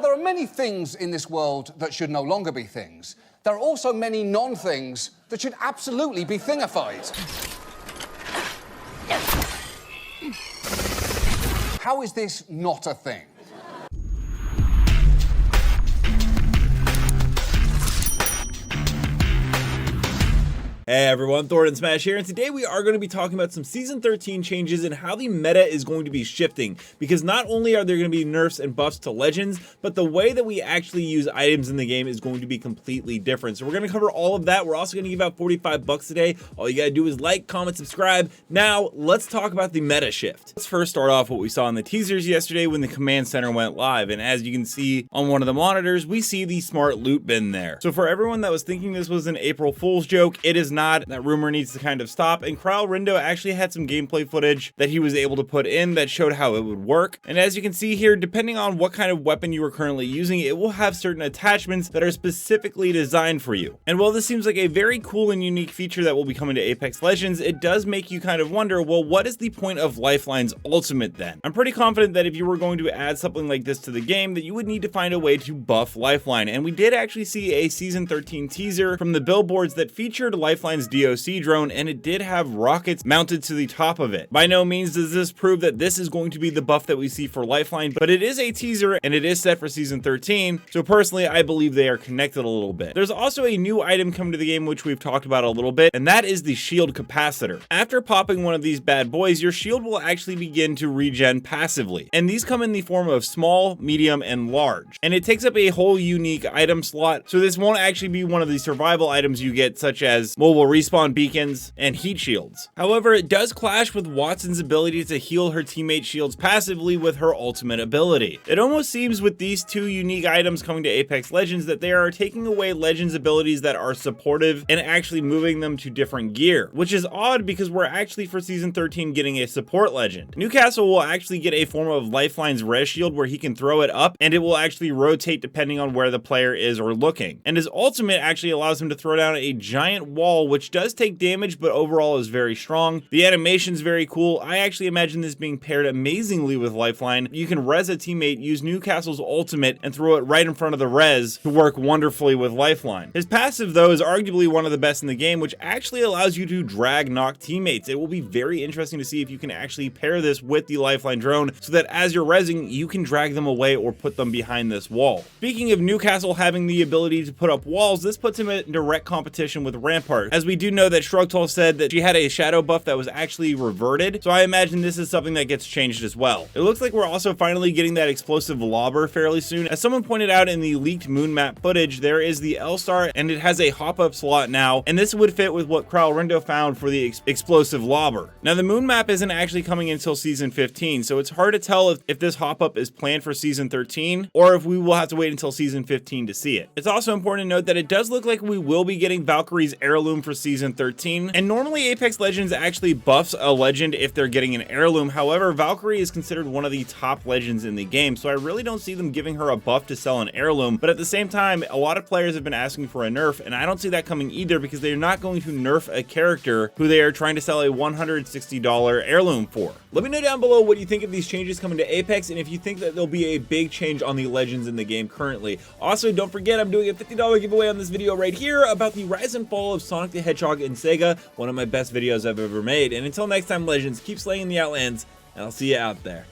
there are many things in this world that should no longer be things, there are also many non-things that should absolutely be thingified. How is this not a thing? Hey everyone, Thordan Smash here, and today we are going to be talking about some Season 13 changes and how the meta is going to be shifting, because not only are there going to be nerfs and buffs to Legends, but the way that we actually use items in the game is going to be completely different. So we're going to cover all of that. We're also going to give out 45 bucks today. All you got to do is like, comment, subscribe. Now, let's talk about the meta shift. Let's first start off what we saw in the teasers yesterday when the command center went live, and as you can see on one of the monitors, we see the smart loot bin there. So for everyone that was thinking this was an April Fool's joke, it is not. That rumor needs to kind of stop, and Kralrindo actually had some gameplay footage that he was able to put in that showed how it would work. And as you can see here, depending on what kind of weapon you are currently using, it will have certain attachments that are specifically designed for you. And while this seems like a very cool and unique feature that will be coming to Apex Legends, it does make you kind of wonder, well, what is the point of Lifeline's ultimate then? I'm pretty confident that if you were going to add something like this to the game, that you would need to find a way to buff Lifeline. And we did actually see a Season 13 teaser from the billboards that featured Lifeline's DOC drone, and it did have rockets mounted to the top of it. By no means does this prove that this is going to be the buff that we see for Lifeline, but it is a teaser and it is set for Season 13, so personally I believe they are connected a little bit. There's also a new item coming to the game which we've talked about a little bit, and that is the shield capacitor. After popping one of these bad boys, your shield will actually begin to regen passively, and these come in the form of small, medium, and large, and it takes up a whole unique item slot, so this won't actually be one of the survival items you get, such as mobile respawn beacons and heat shields. However, it does clash with Wattson's ability to heal her teammate shields passively with her ultimate ability. It almost seems with these two unique items coming to Apex Legends that they are taking away Legends abilities that are supportive and actually moving them to different gear, which is odd because we're actually for Season 13 getting a support Legend. Newcastle will actually get a form of Lifeline's res shield where he can throw it up and it will actually rotate depending on where the player is or looking. And his ultimate actually allows him to throw down a giant wall, which does take damage, but overall is very strong. The animation's very cool. I actually imagine this being paired amazingly with Lifeline. You can res a teammate, use Newcastle's ultimate, and throw it right in front of the res to work wonderfully with Lifeline. His passive, though, is arguably one of the best in the game, which actually allows you to drag knock teammates. It will be very interesting to see if you can actually pair this with the Lifeline drone so that as you're resing, you can drag them away or put them behind this wall. Speaking of Newcastle having the ability to put up walls, this puts him in direct competition with Rampart, as we do know that Shrugtal said that she had a shadow buff that was actually reverted, so I imagine this is something that gets changed as well. It looks like we're also finally getting that Explosive Lobber fairly soon. As someone pointed out in the leaked moon map footage, there is the L-Star and it has a hop-up slot now, and this would fit with what Kralrindo found for the Explosive Lobber. Now the moon map isn't actually coming until Season 15, so it's hard to tell if this hop-up is planned for Season 13 or if we will have to wait until Season 15 to see it. It's also important to note that it does look like we will be getting Valkyrie's heirloom for Season 13, and normally Apex Legends actually buffs a legend if they're getting an heirloom. However, Valkyrie is considered one of the top legends in the game, so I really don't see them giving her a buff to sell an heirloom, but at the same time, a lot of players have been asking for a nerf, and I don't see that coming either because they're not going to nerf a character who they are trying to sell a $160 heirloom for. Let me know down below what you think of these changes coming to Apex, and if you think that there'll be a big change on the legends in the game currently. Also, don't forget I'm doing a $50 giveaway on this video right here about the rise and fall of Sonic the Hedgehog and Sega, one of my best videos I've ever made. And until next time, Legends, keep slaying the Outlands, and I'll see you out there.